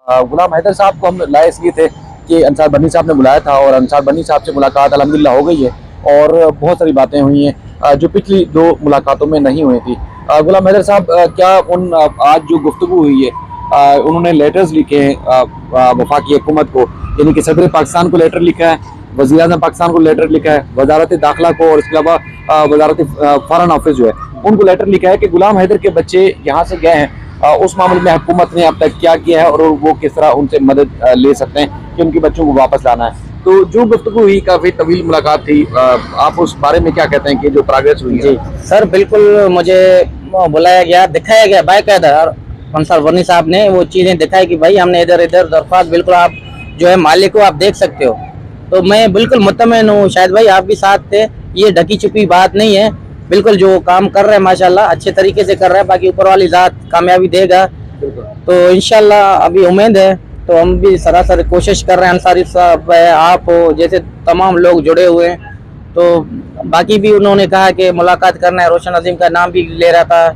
गुलाम हैदर साहब को हम लाए इसलिए थे कि अंसार बनी साहब ने बुलाया था और अंसार बनी साहब से मुलाकात अल्हम्दुलिल्लाह हो गई है और बहुत सारी बातें हुई हैं जो पिछली दो मुलाकातों में नहीं हुई थी। गुलाम हैदर साहब, क्या उन आज जो गुफ्तगू हुई है, उन्होंने लेटर्स लिखे हैं वफाकी हुकूमत को, यानी कि सदर पाकिस्तान को लेटर लिखा है, वज़ीर आज़म पाकिस्तान को लेटर लिखा है, वजारत दाखिला को और इसके अलावा वजारत फॉरेन ऑफिस जो है उनको लेटर लिखा है कि गुलाम हैदर के बच्चे यहाँ से गए हैं, उस मामले में हुकूमत ने अब तक क्या किया है और वो किस तरह उनसे मदद ले सकते हैं कि उनके बच्चों को वापस लाना है। तो जो गुफ्तगू हुई काफ़ी तवील मुलाकात थी, आप उस बारे में क्या कहते हैं कि जो प्रोग्रेस हुई है? जी सर, बिल्कुल मुझे बुलाया गया, दिखाया गया बाकायदा, अंसार बनी साहब ने वो चीज़ें दिखाई कि भाई हमने इधर इधर दरख्वास्त, बिल्कुल आप जो है मालिक को आप देख सकते हो। तो मैं बिल्कुल मुतमईन हूँ, शायद भाई आप भी साथ थे, ये ढकी छुपी बात नहीं है, बिल्कुल जो काम कर रहे हैं माशाल्लाह अच्छे तरीके से कर रहे हैं, बाकी ऊपर वाली ज़ात कामयाबी देगा। तो इंशाल्लाह अभी उम्मीद है, तो हम भी सरासर कोशिश कर रहे हैं, अंसारी साहब है, आप हो, जैसे तमाम लोग जुड़े हुए हैं। तो बाकी भी उन्होंने कहा कि मुलाकात करना है, रोशन अजीम का नाम भी ले रहा था,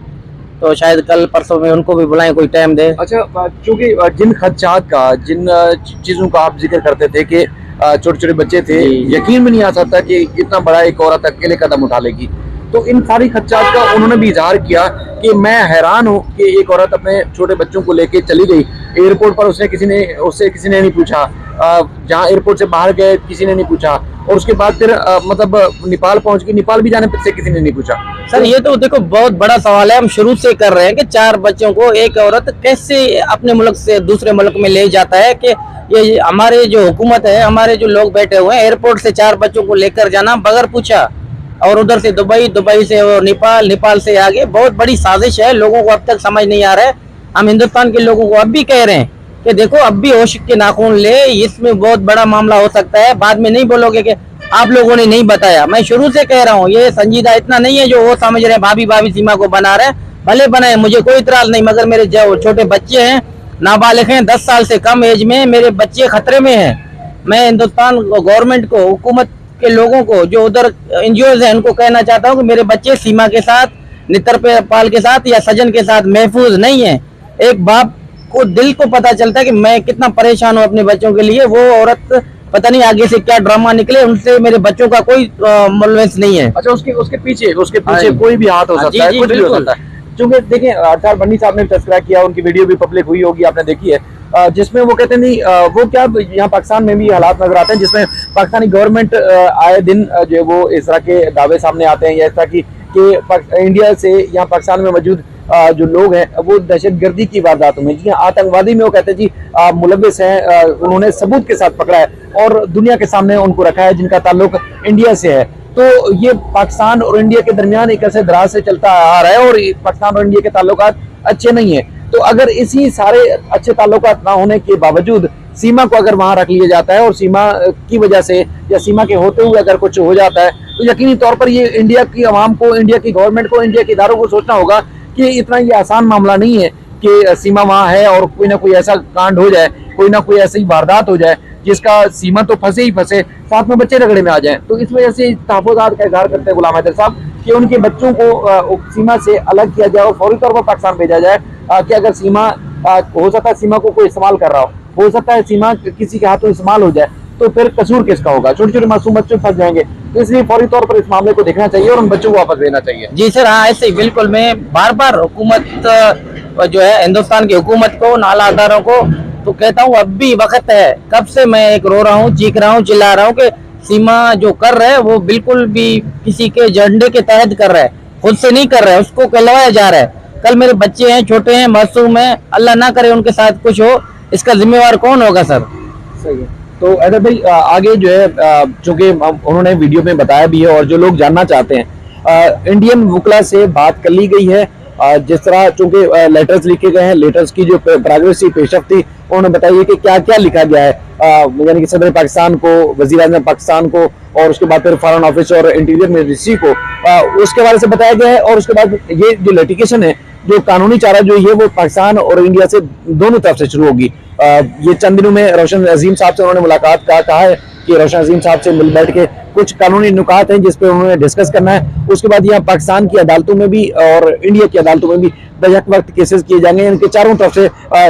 तो शायद कल परसों में उनको भी बुलाएं, कोई टाइम दे। अच्छा, चूंकि जिन खदशात का, जिन चीज़ों का आप जिक्र करते थे कि छोटे छोटे बच्चे थे, यकीन भी नहीं आ सकता कि इतना बड़ा एक औरत अकेले कदम उठा लेगी, तो इन सारी खदशात का उन्होंने भी इजहार किया कि मैं हैरान हूँ कि एक औरत अपने छोटे बच्चों को लेके चली गई एयरपोर्ट पर, उससे किसी ने नहीं पूछा, जहाँ एयरपोर्ट से बाहर गए किसी ने नहीं पूछा, और उसके बाद फिर मतलब नेपाल पहुंच गई, नेपाल भी जाने से किसी ने नहीं पूछा। सर ये तो देखो बहुत बड़ा सवाल है, हम शुरू से कर रहे हैं कि 4 बच्चों को एक औरत कैसे अपने मुल्क से दूसरे मुल्क में ले जाता है, कि ये हमारे जो हुकूमत है, हमारे जो लोग बैठे हुए हैं, एयरपोर्ट से 4 बच्चों को लेकर जाना बगैर पूछा, और उधर से दुबई, दुबई से वो नेपाल, नेपाल से आगे, बहुत बड़ी साजिश है, लोगों को अब तक समझ नहीं आ रहा है। हम हिंदुस्तान के लोगों को अब भी कह रहे हैं कि देखो अब भी होश के नाखून ले, इसमें बहुत बड़ा मामला हो सकता है, बाद में नहीं बोलोगे कि आप लोगों ने नहीं बताया। मैं शुरू से कह रहा हूँ, ये संजीदा इतना नहीं है जो वो समझ रहे हैं भाभी भाभी सीमा को बना रहे हैं, भले बनाए, मुझे कोई इतराज नहीं, मगर मेरे जो छोटे बच्चे हैं, नाबालिग हैं, 10 साल से कम एज में मेरे बच्चे खतरे में हैं। मैं हिंदुस्तान गवर्नमेंट को, हुकूमत के लोगों को, जो उधर एनजीओज हैं, उनको कहना चाहता हूँ कि मेरे बच्चे सीमा के साथ, नितर पाल के साथ या सजन के साथ महफूज नहीं है। एक बाप को दिल को पता चलता है कि मैं कितना परेशान हूँ अपने बच्चों के लिए। वो औरत पता नहीं आगे से क्या ड्रामा निकले, उनसे मेरे बच्चों का कोई मुल्वस नहीं है। अच्छा, उसके पीछे कोई भी हाथ हो सकता है, कुछ भी हो सकता है। क्योंकि देखिए, अंसार बनी साहब ने तस्करा किया, उनकी वीडियो भी पब्लिक हुई होगी, आपने देखी है, जिसमें वो कहते नहीं, वो क्या यहाँ पाकिस्तान में भी हालात नजर आते हैं जिसमें पाकिस्तानी गवर्नमेंट आए दिन जो वो इस तरह के दावे सामने आते हैं, या इस तरह की कि इंडिया से यहाँ पाकिस्तान में मौजूद जो लोग हैं वो दहशतगर्दी की वारदातों में, जी आतंकवादी में, वो कहते हैं जी मुलव्विस हैं, उन्होंने सबूत के साथ पकड़ा है और दुनिया के सामने उनको रखा है, जिनका ताल्लुक इंडिया से है। तो ये पाकिस्तान और इंडिया के दरमियान एक ऐसे दराज से चलता आ रहा है और पाकिस्तान और इंडिया के ताल्लुकात अच्छे नहीं है। तो अगर इसी सारे अच्छे ताल्लुकात ना होने के बावजूद सीमा को अगर वहां रख लिया जाता है और सीमा की वजह से या सीमा के होते हुए अगर कुछ हो जाता है, तो यकीनी तौर पर ये इंडिया की आवाम को, इंडिया की गवर्नमेंट को, इंडिया के इदारों को सोचना होगा कि इतना ये आसान मामला नहीं है कि सीमा वहां है और कोई ना कोई ऐसा कांड हो जाए, कोई ना कोई ऐसी वारदात हो जाए जिसका सीमा तो फंसे ही फंसे, साथ में बच्चे रगड़े में आ जाएं। तो इस वजह से तहफ़्फ़ुज़ात का इज़हार करते हैं गुलाम हैदर साहब कि उनके बच्चों को सीमा से अलग किया जाए और फौरी तौर पर पाकिस्तान भेजा जाए, कि अगर सीमा हो सकता है सीमा को कोई इस्तेमाल कर रहा हो सकता है सीमा किसी के हाथों इस्तेमाल हो जाए, तो फिर कसूर किसका होगा? छोटे छोटे मासूम बच्चे फंस जाएंगे। तो इसलिए फौरी तौर पर इस मामले को देखना चाहिए और उन बच्चों को वापस देना चाहिए। जी सर, हाँ ऐसे ही बिल्कुल। मैं बार बार हुकूमत जो है, हिंदुस्तान की हुकूमत को, नाला अदारों को तो कहता हूँ अब भी वक्त है। कब से मैं एक रो रहा हूँ, चीख रहा हूँ, चिल्ला रहा हूँ कि सीमा जो कर रहे हैं वो बिल्कुल भी किसी के झंडे के तहत कर रहा है, खुद से नहीं कर रहा है, उसको कहलवाया जा रहा है। कल मेरे बच्चे हैं, छोटे हैं, मासूम हैं, अल्लाह ना करे उनके साथ कुछ हो, इसका जिम्मेवार कौन होगा सर? सही है। तो हैदर भाई, आगे जो है, चूंकि उन्होंने वीडियो में बताया भी है और जो लोग जानना चाहते हैं, इंडियन वकला से बात कर ली गई है, जिस तरह चूंकि लेटर्स लिखे गए हैं, लेटर्स की जो प्रोग्रेस पेशरफ थी उन्होंने बताई कि क्या क्या लिखा गया है, यानी कि सदर पाकिस्तान को, वज़ीर आज़म पाकिस्तान को, और उसके बाद फिर फॉरेन ऑफिस और इंटीरियर मिनिस्ट्री को, उसके बारे से बताया गया है। और उसके बाद ये जो लिटिगेशन है, जो कानूनी चारा जो है वो पाकिस्तान और इंडिया से दोनों तरफ से शुरू होगी। ये चंद दिनों में रोशन अजीम साहब से उन्होंने मुलाकात कहा है कि रोशन अजीम साहब से मिल बैठ के कुछ कानूनी नुकात हैं जिस पे उन्होंने डिस्कस करना है। उसके बाद यहाँ पाकिस्तान की अदालतों में भी और इंडिया की अदालतों में भी बेहक वक्त केसेस किए जाएंगे। इनके चारों तरफ से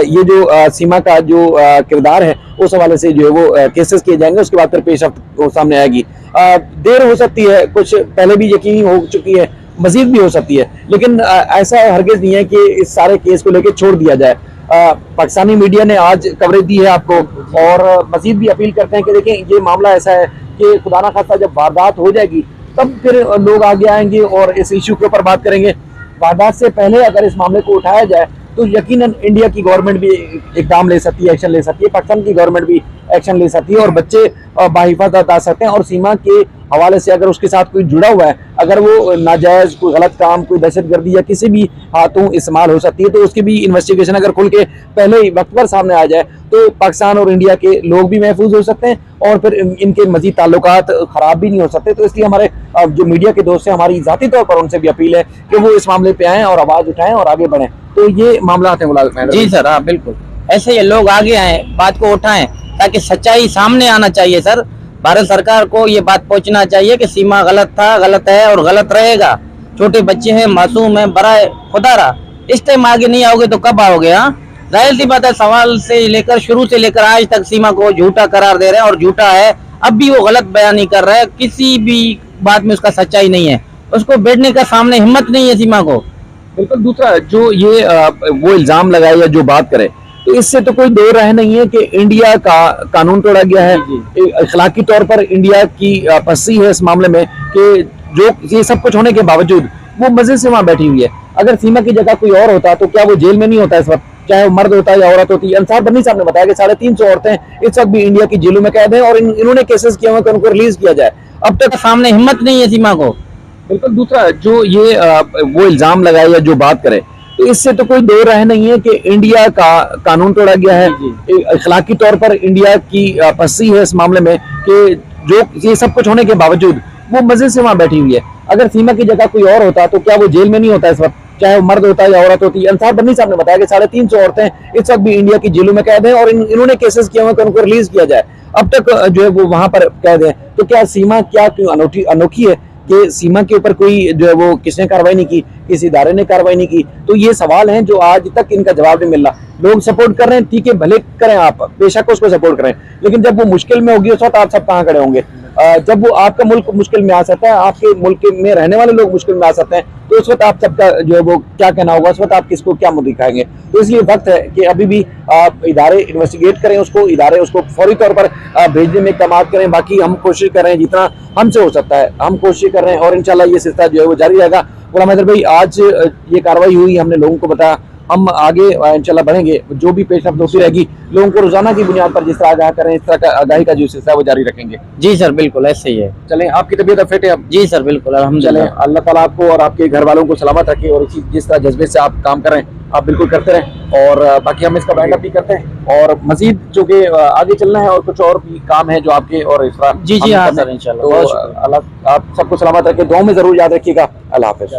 ये जो सीमा का जो किरदार है उस हवाले से जो है वो केसेस किए जाएंगे। उसके बाद फिर पेशरफ्त सामने आएगी। देर हो सकती है, कुछ पहले भी यकीनी हो चुकी है, मजीद भी हो सकती है, लेकिन ऐसा हरगिज नहीं है कि इस सारे केस को लेकर छोड़ दिया जाए। पाकिस्तानी मीडिया ने आज कवरेज दी है आपको, और मजीद भी अपील करते हैं कि देखें ये मामला ऐसा है कि खुदा ना खास्ता जब वारदात हो जाएगी तब फिर लोग आगे आएंगे और इस इशू के ऊपर बात करेंगे। वारदात से पहले अगर इस मामले को उठाया जाए तो यकीनन इंडिया की गवर्नमेंट भी इकदाम ले सकती है, एक्शन ले सकती है, पाकिस्तान की गवर्नमेंट भी एक्शन ले सकती है और बच्चे बाहिफाजत आ सकते हैं। और सीमा के हवाले से अगर उसके साथ कोई जुड़ा हुआ है, अगर वो नाजायज कोई गलत काम, कोई दहशतगर्दी या किसी भी हाथों इस्तेमाल हो सकती है, तो उसकी भी इन्वेस्टिगेशन अगर खुल के पहले ही वक्त पर सामने आ जाए तो पाकिस्तान और इंडिया के लोग भी महफूज हो सकते हैं और फिर इनके मजीद ताल्लुकात खराब भी नहीं हो सकते। तो इसलिए हमारे जो मीडिया के दोस्त हैं, हमारी जाती तौर पर उनसे भी अपील है कि वो इस मामले पे आएँ और आवाज उठाएं और आगे बढ़ें। तो ये मामला है। जी सर, हाँ बिल्कुल, ऐसे ये लोग आगे आए, बात को उठाएं, ताकि सच्चाई सामने आना चाहिए। सर, भारत सरकार को ये बात पहुंचना चाहिए कि सीमा गलत था, गलत है और गलत रहेगा। छोटे बच्चे हैं, मासूम है, बड़ा खुदारा, इस टाइम आगे नहीं आओगे तो कब आओगे? हाँ, जाहिर सी बात है, सवाल से लेकर शुरू से लेकर आज तक सीमा को झूठा करार दे रहे हैं और झूठा है। अब भी वो गलत बयानी कर रहा है, किसी भी बात में उसका सच्चाई नहीं है, उसको बैठने का सामने हिम्मत नहीं है सीमा को। बिल्कुल। दूसरा जो ये वो इल्जाम लगाए या जो बात करे, तो इससे तो कोई दो राय नहीं है कि इंडिया का कानून तोड़ा गया है। अखलाकी तौर पर इंडिया की पसी है इस मामले में कि जो ये सब कुछ होने के बावजूद वो मजे से वहां बैठी हुई है। अगर सीमा की जगह कोई और होता तो क्या वो जेल में नहीं होता इस वक्त, चाहे वो मर्द होता या औरत होती। अंसार बन्नी साहब ने बताया कि 350 औरतें इस वक्त भी इंडिया की जेलों में कैद हैं और इन्होंने केसेस किए हुए कि उनको रिलीज किया जाए। अब तक सामने हिम्मत नहीं है सीमा को। बिल्कुल। दूसरा जो ये वो इल्जाम लगाए या जो बात करे, तो इससे तो कोई दो राय नहीं है कि इंडिया का कानून तोड़ा गया है। अखलाकी तौर पर इंडिया की पसी है इस मामले में कि जो ये सब कुछ होने के बावजूद वो मजे से वहां बैठी हुई है। अगर सीमा की जगह कोई और होता तो क्या वो जेल में नहीं होता इस वक्त, चाहे वो मर्द होता या औरत होती। अंसार बन्नी साहब ने बताया कि 350 औरतें इस वक्त भी इंडिया की जेलों में कैद हैं और इन्होंने केसेस किए हुए कि उनको रिलीज किया जाए। अब तक जो है वो वहां पर कैद है। तो क्या सीमा क्या क्यों अनोखी है कि सीमा के ऊपर कोई जो है वो किसने कार्रवाई नहीं की, किसी इदारे ने कार्रवाई नहीं की? तो ये सवाल हैं जो आज तक इनका जवाब नहीं मिल रहा। लोग सपोर्ट कर रहे हैं, ठीक है, भले करें, आप बेशक उसको सपोर्ट करें, लेकिन जब वो मुश्किल में होगी उस वक्त आप सब कहाँ खड़े होंगे? जब वो आपका मुल्क मुश्किल में आ सकता है, आपके मुल्क में रहने वाले लोग मुश्किल में आ सकते हैं, तो उस वक्त आप सबका जो है वो क्या कहना होगा? उस वक्त आप किसको क्या मुद्दे दिखाएंगे? तो इसलिए वक्त है कि अभी भी आप इदारे इन्वेस्टिगेट करें, इदारे उसको फौरी तौर पर भेजने में इक़दाम करें। बाकी हम कोशिश कर रहे हैं जितना हमसे हो सकता है, हम कोशिश कर रहे हैं और इंशाल्लाह ये सिलसिला जो है वो जारी रहेगा। गुलाम हैदर भाई, आज ये कार्रवाई हुई, हमने लोगों को बताया, हम आगे इंशाल्लाह बढ़ेंगे। जो भी पेशरफ्त होती रहेगी, लोगों को रोजाना की बुनियाद पर जिस तरह आगाह करें, इस तरह का आगाही का जो सिलसिला वो जारी रखेंगे। जी सर, बिल्कुल ऐसे ही है। चलें, आपकी तबीयत फिट है अब? जी सर, बिल्कुल, अल्हम्दुलिल्लाह। अल्लाह ताला आपको और आपके घर वालों को सलामत रखे और इसी जिस तरह जज्बे से आप काम कर रहे हैं आप बिल्कुल करते रहें। और बाकी हम इसका वाइंड अप भी करते हैं और मजीद जो कि आगे चलना है और कुछ और भी काम है जो आपके और इस तरह। जी हाँ सर, इंशाल्लाह। तो अल्लाह आप सबको सलामत रखे, दुआ में जरूर याद रखिएगा। अल्लाह हाफिज़।